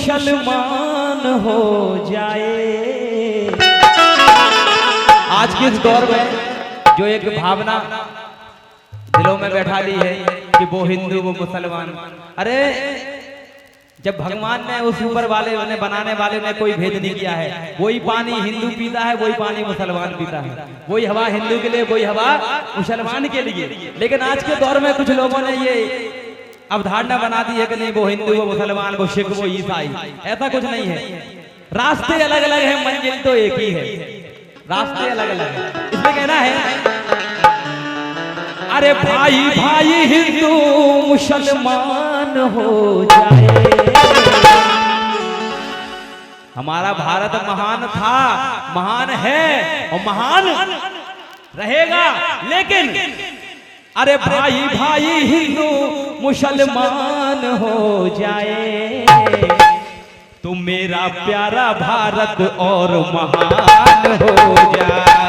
मुसलमान हो जाए। आज के इस दौर में जो एक भावना दिलों में बैठा ली है कि वो हिंदू वो मुसलमान, अरे जब भगवान ने उस ऊपर वाले ने बनाने वाले ने कोई भेद नहीं किया है, वही पानी हिंदू पीता है, वही पानी मुसलमान पीता है, वही हवा हिंदू के लिए, वही हवा मुसलमान के लिए। लेकिन आज के दौर में कुछ लोगों ने ये अवधारणा बना दी है कि नहीं वो हिंदू वो मुसलमान वो सिख वो ईसाई, ऐसा कुछ नहीं है। रास्ते अलग अलग है, मंजिल तो एक ही है, रास्ते अलग अलग है। इसमें कहना है अरे भाई भाई हिंदू मुसलमान हो जाए। हमारा भारत महान था, महान है और महान रहेगा, लेकिन अरे भाई भाई हिंदू मुसलमान हो जाए तो मेरा प्यारा भारत और महान हो जाए,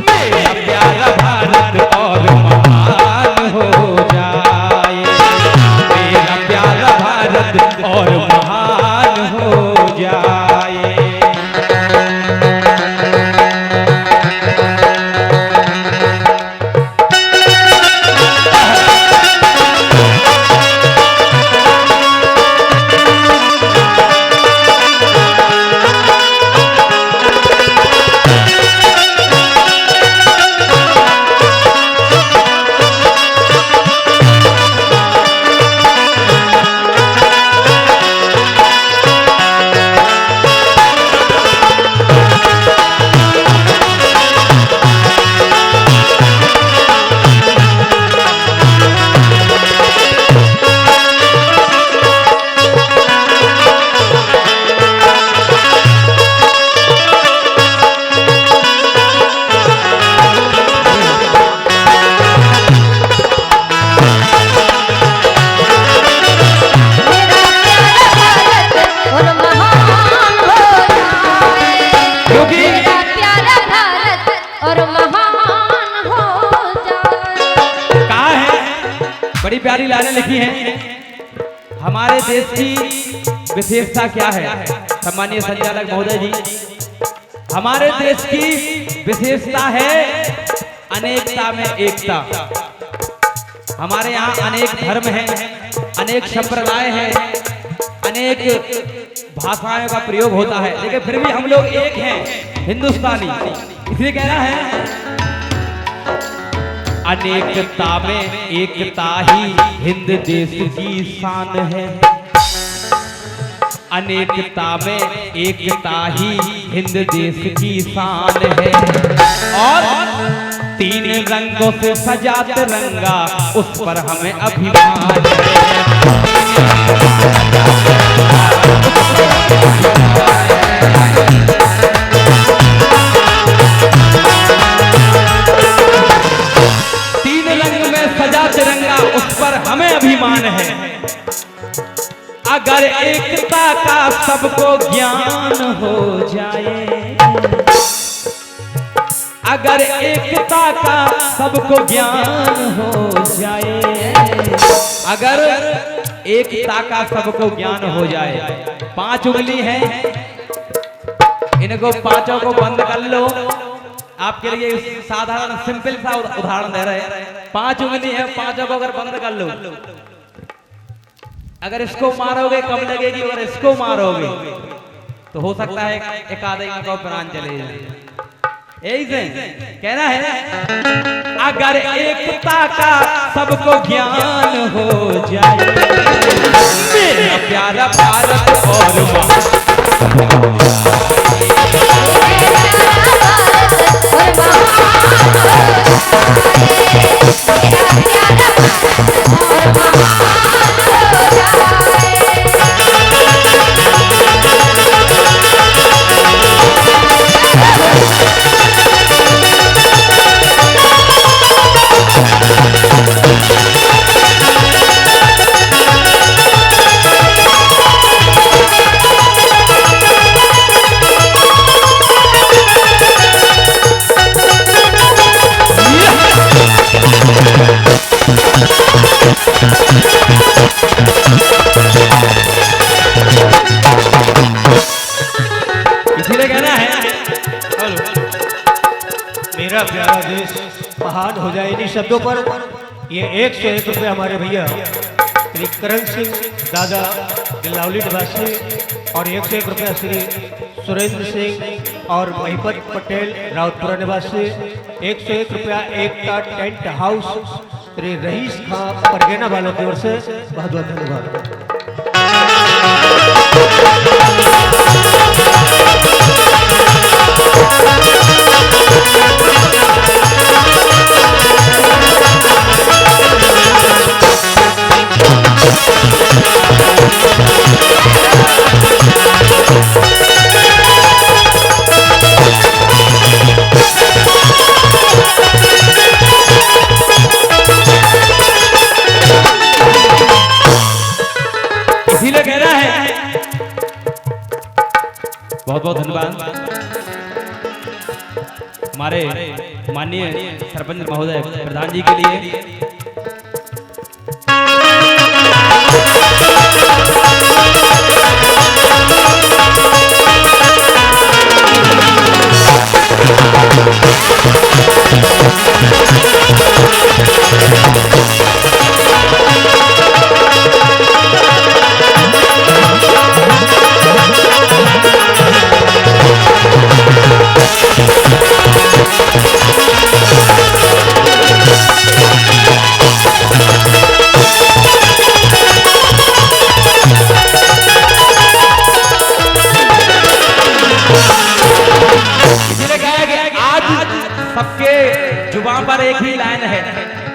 मेरा प्यारा भारत और महान हो जाए, मेरा प्यारा भारत और महान हो जाए। बड़ी प्यारी लाइनें लिखी हैं। हमारे देश की विशेषता क्या है सम्मानीय संचालक महोदय जी? हमारे देश की विशेषता है अनेकता में एकता। हमारे यहाँ अनेक धर्म हैं, अनेक संप्रदाय हैं, अनेक भाषाओं का प्रयोग होता है, लेकिन फिर भी हम लोग एक हैं, हिंदुस्तानी। इसलिए कहना है अनेकता में एकता ही हिंद देश की शान है, अनेकता में एकता ही हिंद देश की शान है। और तीन रंगों से सजा तिरंगा उस पर हमें अभिमान है। तिरंगा उस पर हमें अभिमान है। अगर एकता का सबको ज्ञान हो जाए, अगर एकता का सबको ज्ञान हो जाए, अगर एकता का सबको ज्ञान हो जाए। 5 उंगली है, इनको पांचों को बंद कर लो। आपके लिए साधारण सिंपल सा उदाहरण दे रहे हैं। 5 उंगली है, पांचों को अगर बंद कर लो, अगर इसको मारोगे कम लगेगी, और इसको मारोगे तो हो सकता है एक आधे का प्राण चले जाए। यही से कहना है अगर एकता का सबको ज्ञान हो जाए, मेरा प्यारा भारत और हो जाए इन्हीं शब्दों पर। ये 101 रुपये हमारे भैया श्री करण सिंह दादा दिल्लावली निवासी और 101 रुपया श्री सुरेंद्र सिंह और महिपत पटेल रावतपुरा निवासी। 101 रुपया एकता टेंट हाउस श्री रईस खां परगेना वालों की ओर से बहुत बहुत धन्यवाद। इसीलिए कहना है, बहुत बहुत धन्यवाद हमारे माननीय सरपंच महोदय प्रधान जी के लिए। सबके जुबान पर एक ही लाइन है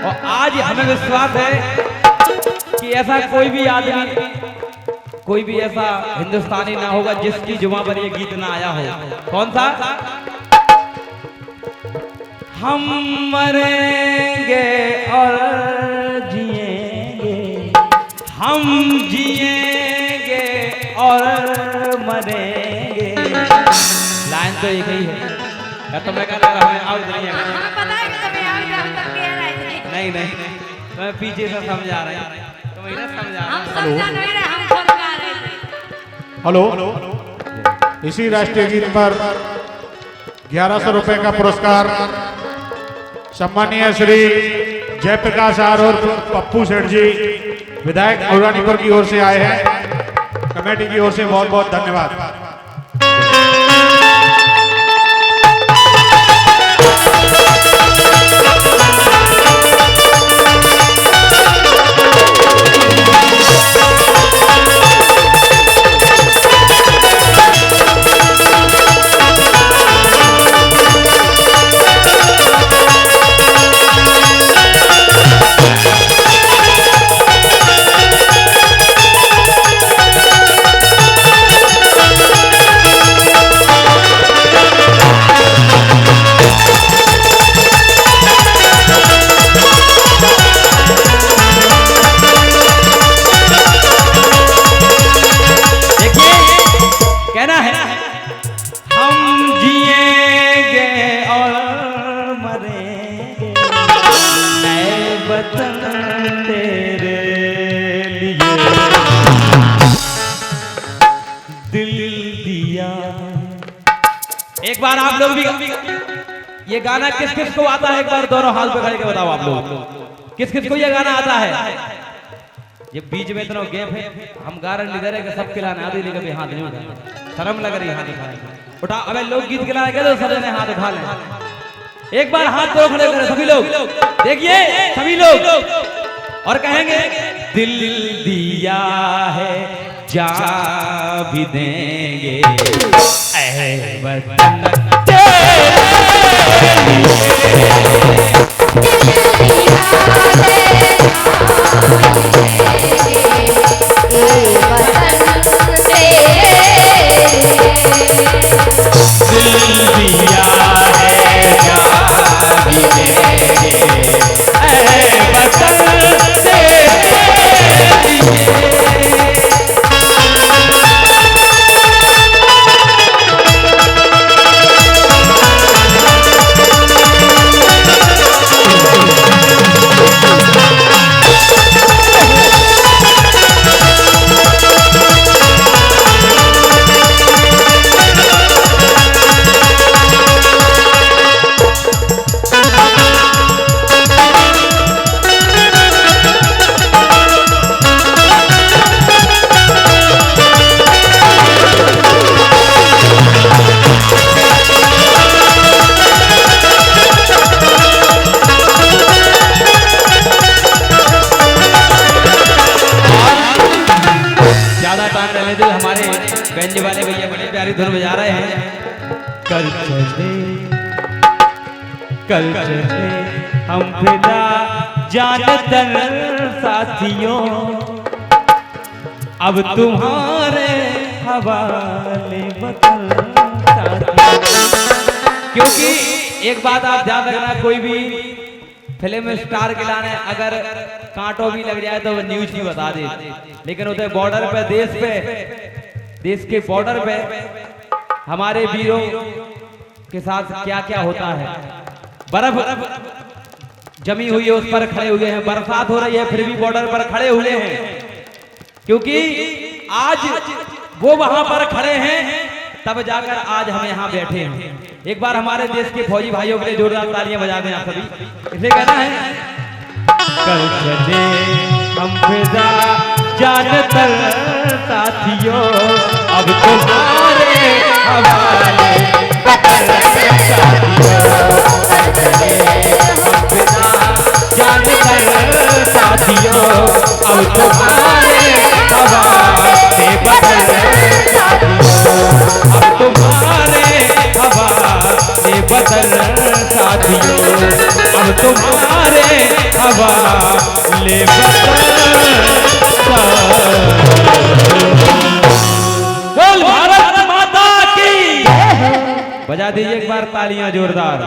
और आज हमें विश्वास है कि ऐसा कोई भी आदमी, कोई भी ऐसा हिंदुस्तानी ना होगा जिसकी जुबान पर ये गीत ना आया हो। कौन सा? हम मरेंगे और जिएंगे, हम जिएंगे और मरेंगे। लाइन तो एक ही है। तो मैं कहता हमें आउट नहीं है, पता है कि तुम्हें आउट हम तक कह रहे थे। नहीं मैं पीछे से समझा रहा हूं, तुम इधर समझा रहे हम समझा नहीं रहे, हम समझा रहे थे। हेलो, इसी राष्ट्रीय गीत पर 1100 रुपए का पुरस्कार सम्मानीय श्री जयप्रकाश आर और पप्पू सेठ जी विधायक औरानीपुर की ओर से आए हैं। कमेटी की ओर से बहुत बहुत धन्यवाद। एक बार आप लोग भी ये गाना किस किस को आता है, एक बार दोनों हाथ पे खड़े के बताओ आप लोग किस किस को ये गाना आता है। ये बीच में इतना गेम है, हम गा रहे इधर है कि सब खिलाने आते लेकर हाथ नहीं उठा, शर्म लग रही हाथ दिखाने उठा। अबे लोग गीत खिलाने गए तो सब ने हाथ उठा ले। एक बार हाथ दो खड़े करें सभी लोग, देखिए सभी लोग और कहेंगे दिल दिया है जा भी देंगे ऐ वतन समय तो हमारे बेंच वाले भैया बड़ी प्यारी धुन बजा रहे हैं। कल चले हम फिदा जानतर साथियों, अब तुम्हारे हवाले वतन साथियों। क्योंकि एक बात आप ध्यान रखना, कोई भी फिल्म स्टार के लाने अगर कांटो भी लग जाए तो वो न्यूज नहीं बता दे, लेकिन उधर बॉर्डर पे देश के बॉर्डर पे हमारे वीरों के साथ क्या क्या होता है। बर्फ जमी हुई है, उस पर खड़े हुए हैं, बरसात हो रही है फिर भी बॉर्डर पर खड़े हुए हैं, क्योंकि आज वो वहां पर खड़े हैं तब जाकर आज हम यहाँ बैठे हैं। एक बार हमारे देश के फौजी भाइयों के लिए जोरदार तालियां बजा दें आप सभी। इसे कहना है कल चले हम फिदा जानतर साथियों, अब तुम्हारे हवाले जानतर साथियों, अब तुम्हारे हवाले अब तुम्हारे हवाले बदल साथियों, अब तुम्हारे हवाले बोल भारत माता की। बजा दीजिए एक बार तालियां जोरदार।